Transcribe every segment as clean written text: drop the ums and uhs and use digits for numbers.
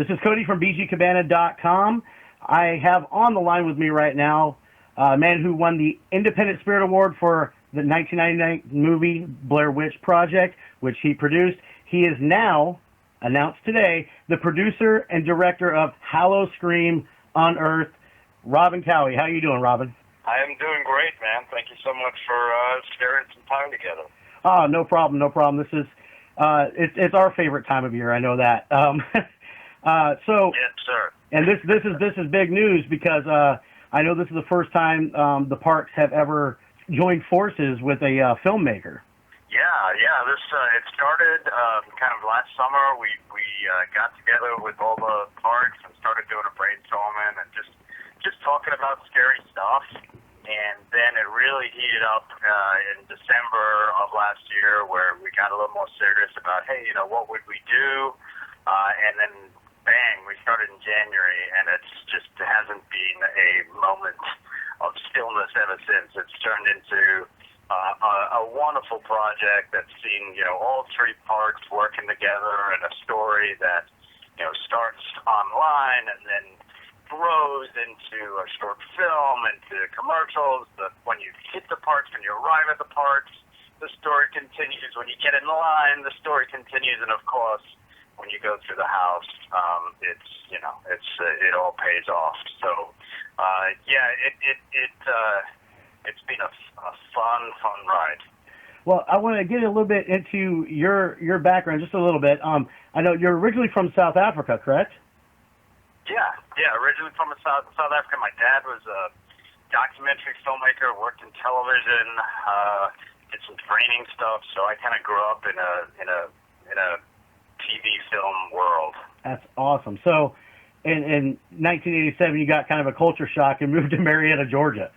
This is Cody from bgcabana.com. I have on the line with me right now a man who won the Independent Spirit Award for the 1999 movie Blair Witch Project, which he produced. He is now, announced today, the producer and director of Howl-O-Scream, Unearthed. Robin Cowie. How you doing, Robin? I am doing great, man. Thank you so much for sharing some time together. Oh, no problem, no problem. This is it's our favorite time of year. I know that. So yes, sir. And this is big news because I know this is the first time the parks have ever joined forces with a filmmaker. Yeah. This it started kind of last summer. We got together with all the parks and started doing a brainstorming and just talking about scary stuff. And then it really heated up in December of last year, where we got a little more serious about, hey, what would we do? And then, bang, we started in January, and it hasn't been a moment of stillness ever since. It's turned into a wonderful project that's seen, all three parks working together, and a story that, starts online and then grows into a short film, into commercials. But when you hit the parks, when you arrive at the parks, the story continues. When you get in line, the story continues, and of course, when you go through the house, it all pays off. So, it's been a fun ride. Well, I want to get a little bit into your background, just a little bit. I know you're originally from South Africa, correct? Yeah. Originally from South Africa. My dad was a documentary filmmaker, worked in television, did some training stuff. So I kind of grew up in a TV film world. That's awesome. So, in 1987, you got kind of a culture shock and moved to Marietta, Georgia.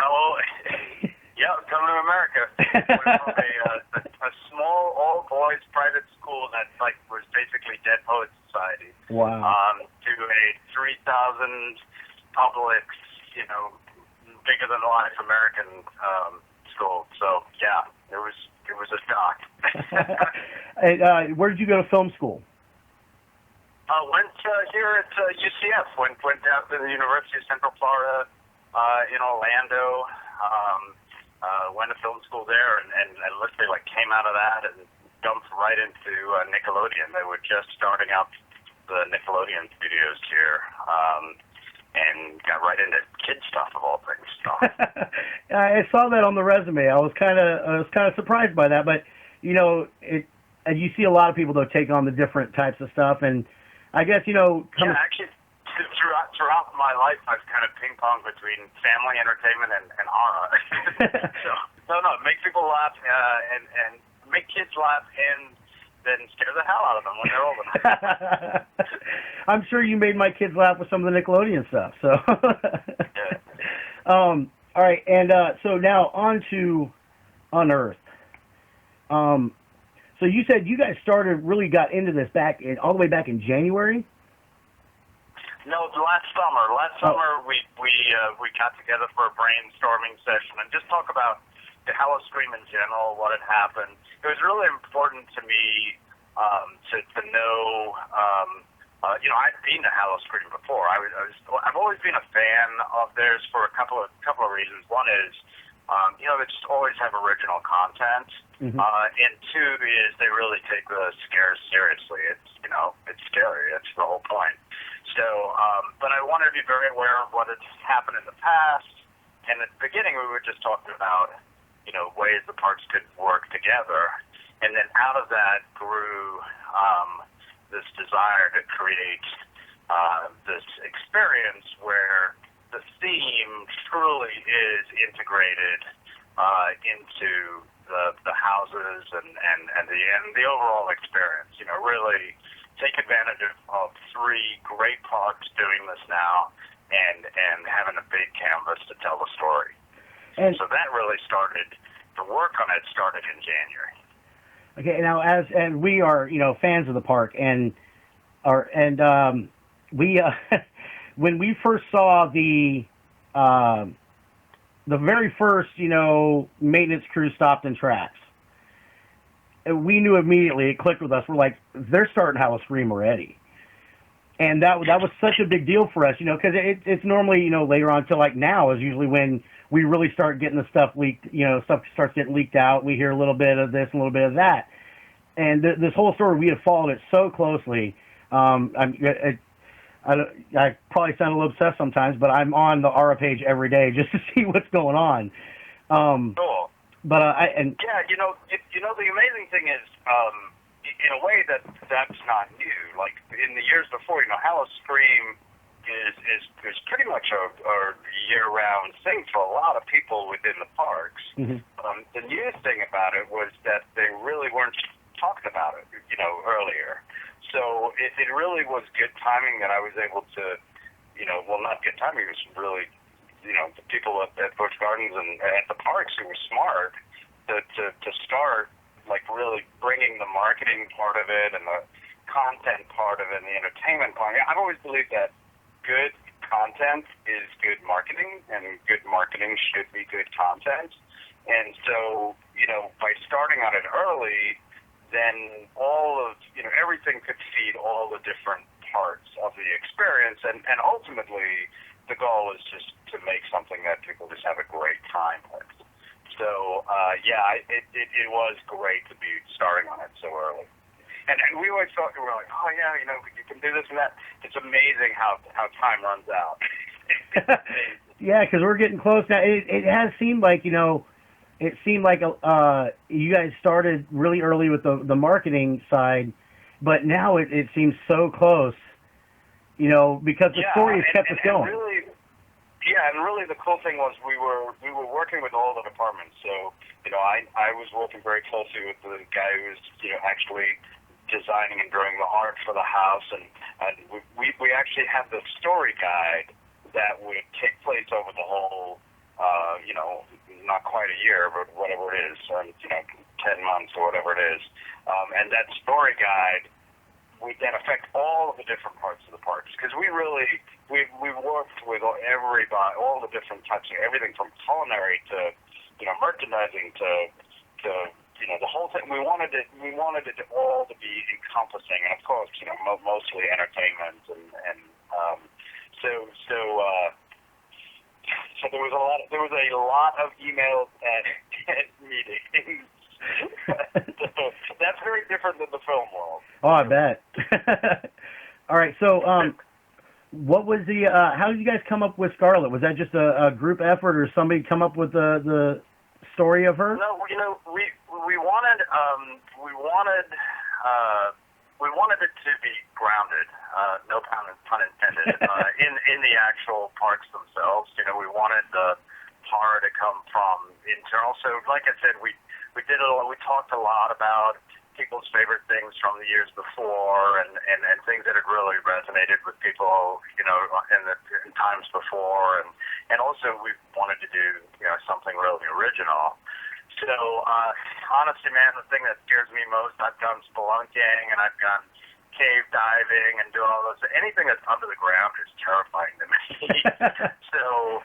Oh, yeah, coming to America. Went from a small all-boys private school that was basically Dead Poets Society. Wow. To a 3,000 public, bigger than life American school. So yeah, it was a shock. Where did you go to film school? Went here at UCF. Went down to the University of Central Florida in Orlando. Went to film school there, and literally came out of that and jumped right into Nickelodeon. They were just starting out the Nickelodeon studios here, and got right into kid stuff of all things. So. I saw that on the resume. I was kind of surprised by that, but and you see a lot of people though take on the different types of stuff, and I guess actually. Throughout my life, I've kind of ping-ponged between family entertainment and horror. so, make people laugh and make kids laugh, and then scare the hell out of them when they're old enough. I'm sure you made my kids laugh with some of the Nickelodeon stuff. So, yeah. All right, and so now on to Unearthed. So you said you guys really got into this all the way back in January. No, last summer. We got together for a brainstorming session and just talk about the Howl-O-Scream in general, what had happened. It was really important to me to know. I'd been to Howl-O-Scream before. I've always been a fan of theirs for a couple of reasons. One is, they just always have original content, and two is they really take the scares seriously. It's scary. That's the whole point. So, but I wanted to be very aware of what had happened in the past. And at the beginning, we were just talking about, ways the parks could work together. And then out of that grew this desire to create this experience where the theme truly is integrated into the houses and the overall experience. Really take advantage of three great parks doing this now and having a big canvas to tell the story. And so that really the work on it started in January. Okay, now and we are fans of the park and we when we first saw the very first maintenance crew stopped in tracks, we knew immediately, it clicked with us. We're like, they're starting Howl-O-Scream already. And that was such a big deal for us, you know, because it's normally, you know, later on till like now is usually when we really start getting the stuff leaked, you know, stuff starts getting leaked out. We hear a little bit of this, a little bit of that. And this whole story, we have followed it so closely. I probably sound a little obsessed sometimes, but I'm on the Aura page every day just to see what's going on. Cool. But yeah, you know, the amazing thing is, in a way that's not new. Like in the years before, you know, Howl-O-Scream is pretty much a year-round thing for a lot of people within the parks. Mm-hmm. The new thing about it was that they really weren't talking about it, you know, earlier. So it really was good timing that I was able to, you know, well, not good timing, it was really, you know, the people at Busch Gardens and at the parks who were smart to start, like, really bringing the marketing part of it and the content part of it and the entertainment part. I've always believed that good content is good marketing, and good marketing should be good content. And so, you know, by starting on it early, then all of, you know, everything could feed all the different parts of the experience. And ultimately, the goal is just to make something that people just have a great time with. So, it was great to be starting on it so early. And we always thought, we were like, oh, yeah, you know, you can do this and that. It's amazing how time runs out. Yeah, because we're getting close now. It has seemed like, you know, you guys started really early with the marketing side, but now it seems so close, you know, because the story has kept us going. And really the cool thing was we were working with all the departments. So, you know, I was working very closely with the guy who was, you know, actually designing and drawing the art for the house, and we actually had the story guide that would take place over the whole, you know, not quite a year, but whatever it is, you know, 10 months or whatever it is. And that story guide would then affect all of the different parts of the parks, because we worked with everybody, all the different types of everything from culinary to, you know, merchandising to you know, the whole thing. We wanted it all to be encompassing, and of course, you know, mostly entertainment, and so there was a lot of emails and meetings. So that's very different than the film world. Oh, I bet. All right, so what was the? How did you guys come up with Scarlett? Was that just a group effort, or somebody come up with the story of her? No, you know, we wanted it to be grounded, no pun intended, in the actual parks themselves. You know, we wanted the horror to come from internal. So, like I said, we talked a lot about people's favorite things from the years before, and things that had really resonated with people, you know, in times before, and also we wanted to do, you know, something really original. So, honestly, man, the thing that scares me most, I've done spelunking and I've done cave diving and doing all those. Anything that's under the ground is terrifying to me. So,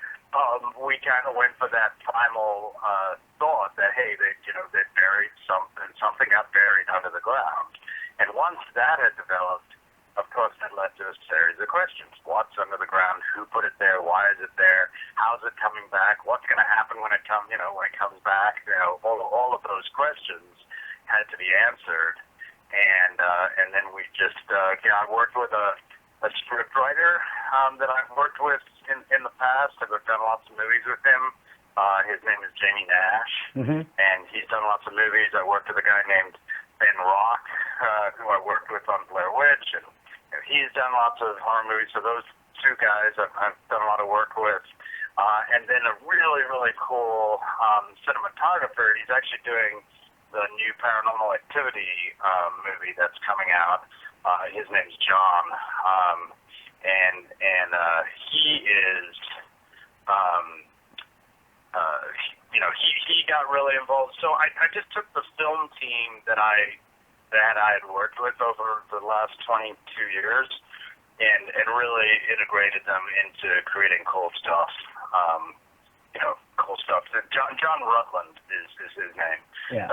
we kind of went for that primal thought that, hey, they buried something got buried under the ground. And once that had developed, of course, that led to a series of questions. What's under the ground? Who put it there? Why is it there? How's it coming back? What's going to happen when it comes back? You know, all of those questions had to be answered. And then we just, I worked with a script writer that I've worked with in the past. I've done lots of movies with him. His name is Jamie Nash, and he's done lots of movies. I worked with a guy named Ben Rock, who I worked with on Blair Witch, and he's done lots of horror movies. So those two guys I've done a lot of work with. And then a really, really cool cinematographer. He's actually doing the new Paranormal Activity movie that's coming out. His name's John, and he is, you know, he got really involved. So I just took the film team that I had worked with over the last 22 years, and really integrated them into creating cool stuff. You know, cool stuff. John Rutland is his name. Yeah.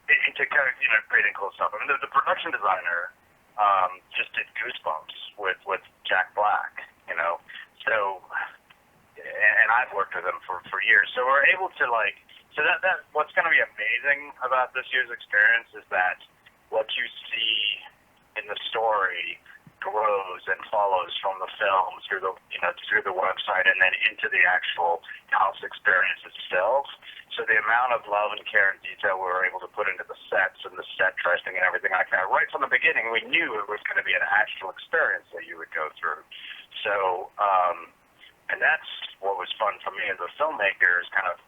Into kind of, you know, creating cool stuff. I mean, the production designer just did Goosebumps. with Jack Black, you know. So, and I've worked with him for years. So we're able to that what's going to be amazing about this year's experience is that what you see in the story grows and follows from the film through the website and then into the actual house experience itself. So the amount of love and care and detail we were able to put into the sets and the set dressing and everything like that, right from the beginning, we knew it was going to be an actual experience that you would go through. So, and that's what was fun for me as a filmmaker is kind of,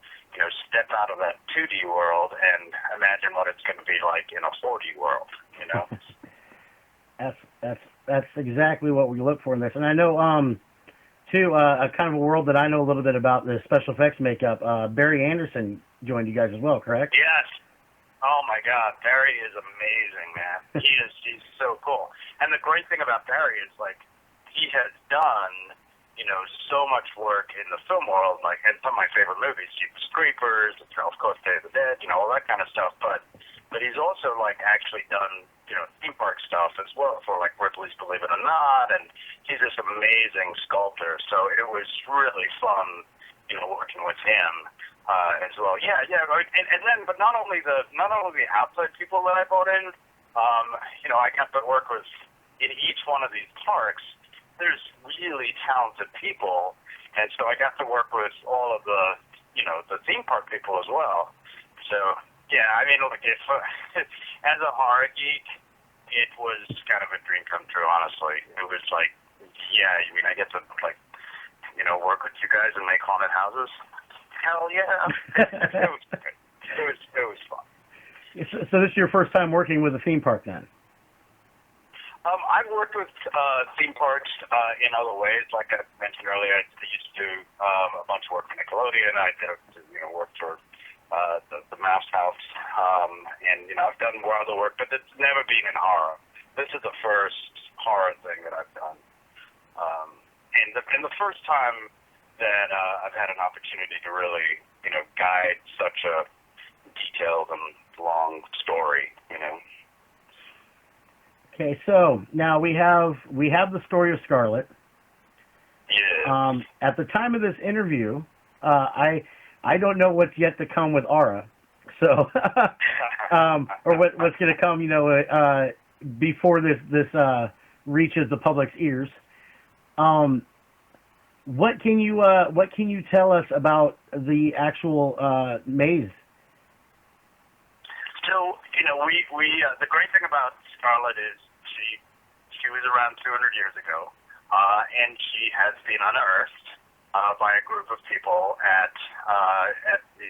step out of that 2D world and imagine what it's going to be like in a 4D world, That's exactly what we look for in this. And I know, too, a kind of a world that I know a little bit about, the special effects makeup. Barry Anderson joined you guys as well, correct? Yes. Oh my God, Barry is amazing, man. He's so cool. And the great thing about Barry is he has done, so much work in the film world, and some of my favorite movies, Jeepers Creepers, of course, Day of the Dead, all that kind of stuff. But he's also actually done, theme park stuff as well for Ripley's Believe It or Not, and he's this amazing sculptor. So it was really fun, working with him as well. Yeah. And then, but not only the outside people that I brought in, I got to work with in each one of these parks. There's really talented people, and so I got to work with all of the, the theme park people as well. So, yeah, I mean, look, if as a horror geek, it was kind of a dream come true, honestly. It was I get to, work with you guys and make haunted houses. Hell yeah. It was fun. So this is your first time working with a theme park then? I've worked with theme parks in other ways. Like I mentioned earlier, I used to do a bunch of work for Nickelodeon. I did work for the Mouse House, and I've done more other work, but it's never been in horror. This is the first horror thing that I've done, and the first time that I've had an opportunity to really guide such a detailed and long story. Okay, so now we have the story of Scarlet. Yeah. At the time of this interview, I don't know what's yet to come with Aura, so or what's going to come, before this reaches the public's ears. What can you tell us about the actual maze? So we the great thing about Scarlet is she was around 200 years ago, and she has been unearthed by a group of people at the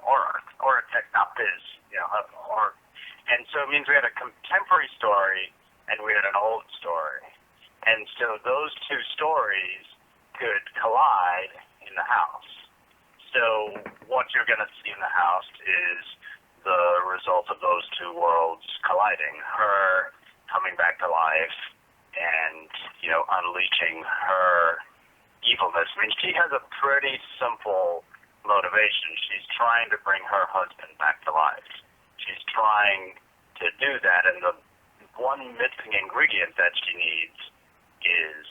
or Tech, not Biz, and so it means we had a contemporary story and we had an old story, and so those two stories could collide in the house. So what you're going to see in the house is the result of those two worlds colliding, her coming back to life and, unleashing her evilness. I mean, she has a pretty simple motivation. She's trying to bring her husband back to life. She's trying to do that, and the one missing ingredient that she needs is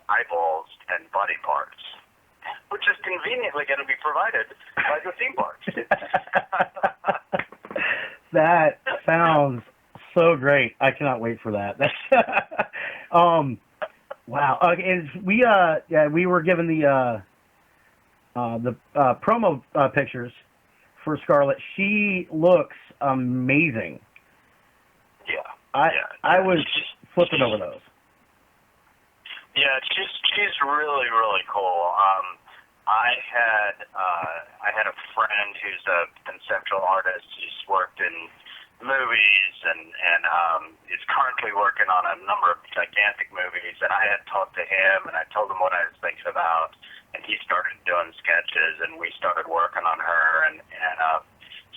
eyeballs and body parts, which is conveniently going to be provided by the theme parks. That sounds so great. I cannot wait for that. Wow. And we were given the promo pictures for Scarlet. She looks amazing. Yeah. I was flipping over those. Yeah, she's really, really cool. I had a friend who's a conceptual artist. He's worked in movies and is currently working on a number of gigantic movies. And I had talked to him, and I told him what I was thinking about, and he started doing sketches, and we started working on her. And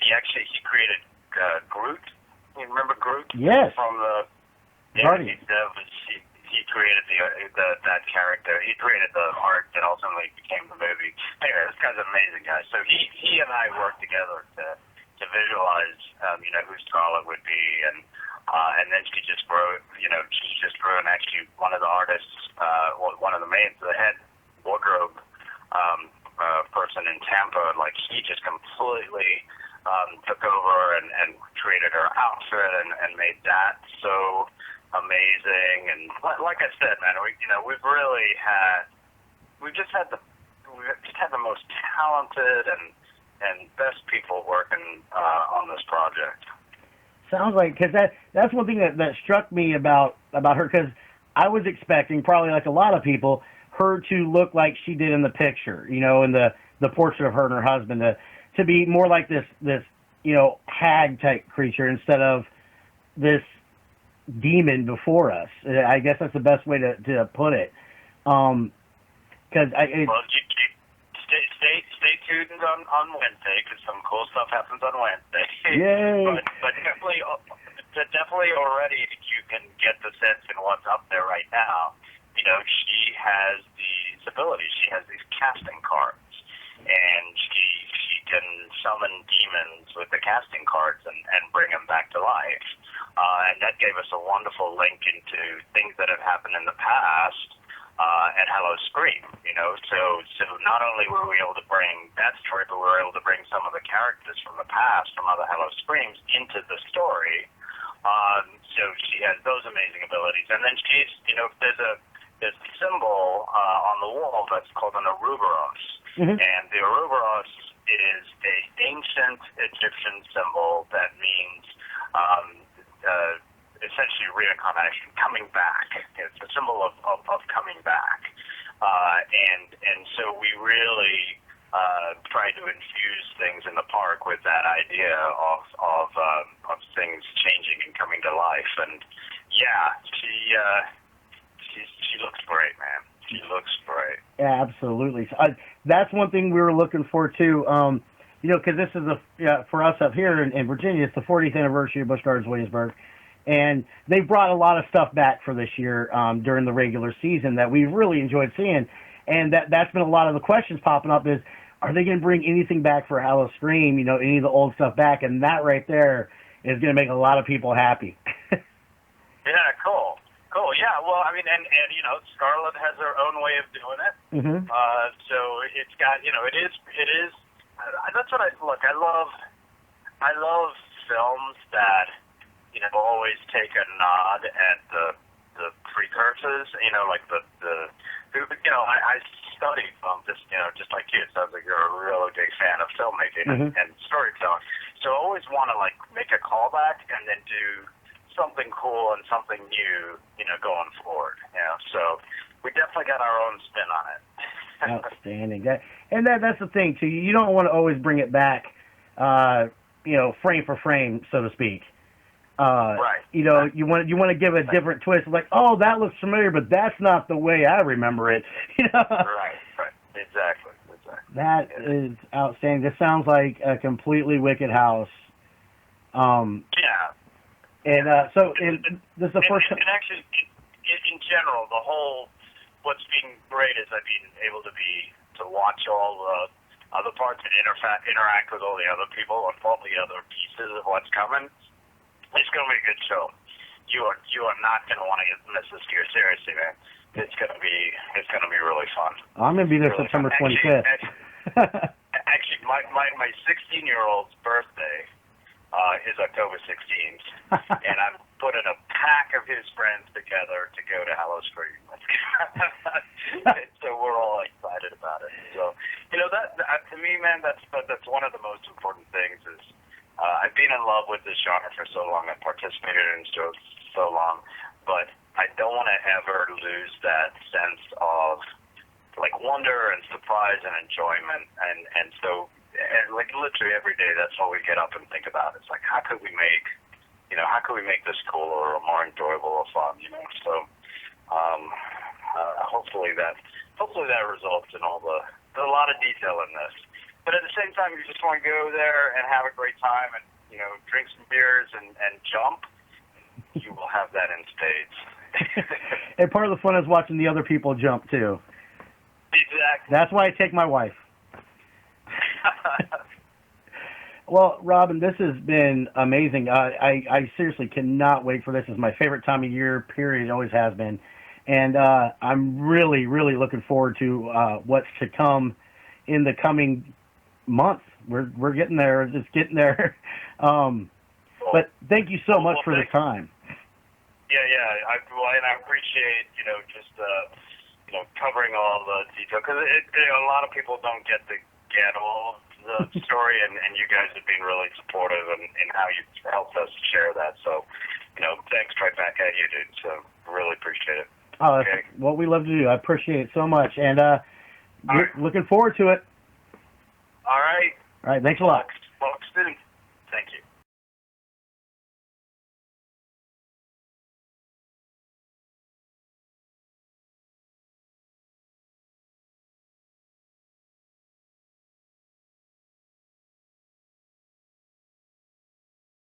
he created Groot. You remember Groot? Yes. From the Guardians. He created that character. He created the art that ultimately became the movie. Anyway, this guy's an amazing guy. So he and I worked together to visualize, who Scarlet would be, and And then she just grew, and actually one of the artists, one of the head wardrobe person in Tampa, like he just completely took over and created her outfit and made that so amazing. And like I said, man, we've just had the most talented and best people working on this project. Sounds like, because that's one thing that struck me about her, because I was expecting, probably like a lot of people, her to look like she did in the picture, in the portrait of her and her husband, to be more like this hag type creature instead of this demon before us. I guess that's the best way to put it. Because stay tuned on Wednesday, because some cool stuff happens on Wednesday. Yay! but definitely already you can get the sense in what's up there right now. She has these abilities. She has these casting cards, and she can summon demons with the casting cards and bring them back to life. And that gave us a wonderful link into things that have happened in the past at Howl-O-Scream. So not only were we able to bring that story, but we were able to bring some of the characters from the past, from other Howl-O-Screams, into the story. So she has those amazing abilities. And then she's, there's a symbol on the wall that's called an Ouroboros. Mm-hmm. And the Ouroboros is an ancient Egyptian symbol that means essentially reincarnation, coming back. It's a symbol of coming back. And so we really try to infuse things in the park with that idea of things changing and coming to life. And yeah, she looks great, man. She looks great. Yeah, absolutely. That's one thing we were looking for too. Because this is for us up here in Virginia, it's the 40th anniversary of Busch Gardens Williamsburg, and they brought a lot of stuff back for this year during the regular season that we've really enjoyed seeing, and that's been a lot of the questions popping up is, are they going to bring anything back for Howl-O-Scream? Any of the old stuff back, and that right there is going to make a lot of people happy. Yeah, cool. Yeah, well, I mean, and Scarlett has her own way of doing it. Mm-hmm. So it's got, it is. That's what I love films that always take a nod at the precursors. Like I study film, just like you. It sounds like you're a really big fan of filmmaking mm-hmm. and storytelling. So I always want to make a callback and then do something cool and something new, going forward. So we definitely got our own spin on it. Outstanding. That's the thing too. You don't want to always bring it back, frame for frame, so to speak. Right. You want to give a different twist. Like, oh, that looks familiar, but that's not the way I remember it. Right. Exactly. That is outstanding. This sounds like a completely wicked house. Yeah. And this is the first time. And actually, in general, what's been great is I've been able to watch all the other parts and interact with all the other people and all the other pieces of what's coming. It's going to be a good show. You are not going to want to miss this year. Seriously, man. It's going to be really fun. I'm going to be there really September 25th. Actually, my 16-year-old's birthday is October 16th, and I'm putting a pack of his friends together to go to Howl-O-Scream. So we're all excited about it. So that to me, man, that's one of the most important things. Is I've been in love with this genre for so long. I've participated in it so long, but I don't want to ever lose that sense of wonder and surprise and enjoyment, and so. And literally every day, that's all we get up and think about. It's how could we make this cooler or more enjoyable or fun? So hopefully that results in there's a lot of detail in this. But at the same time, you just want to go there and have a great time and drink some beers and jump. You will have that in spades. And part of the fun is watching the other people jump too. Exactly. That's why I take my wife. Well, Robin, this has been amazing. I seriously cannot wait for this. It's my favorite time of year, period. It always has been. And I'm really, really looking forward to what's to come in the coming months. We're getting there, just getting there. But thank you so much for the time. Yeah, and I appreciate, just, covering all the detail, because a lot of people don't get all of the story, and you guys have been really supportive in how you helped us share that. So, thanks right back at you, dude. So, really appreciate it. Oh, that's what we love to do. I appreciate it so much, and right. looking forward to it. All right. All right, thanks a lot. Folks,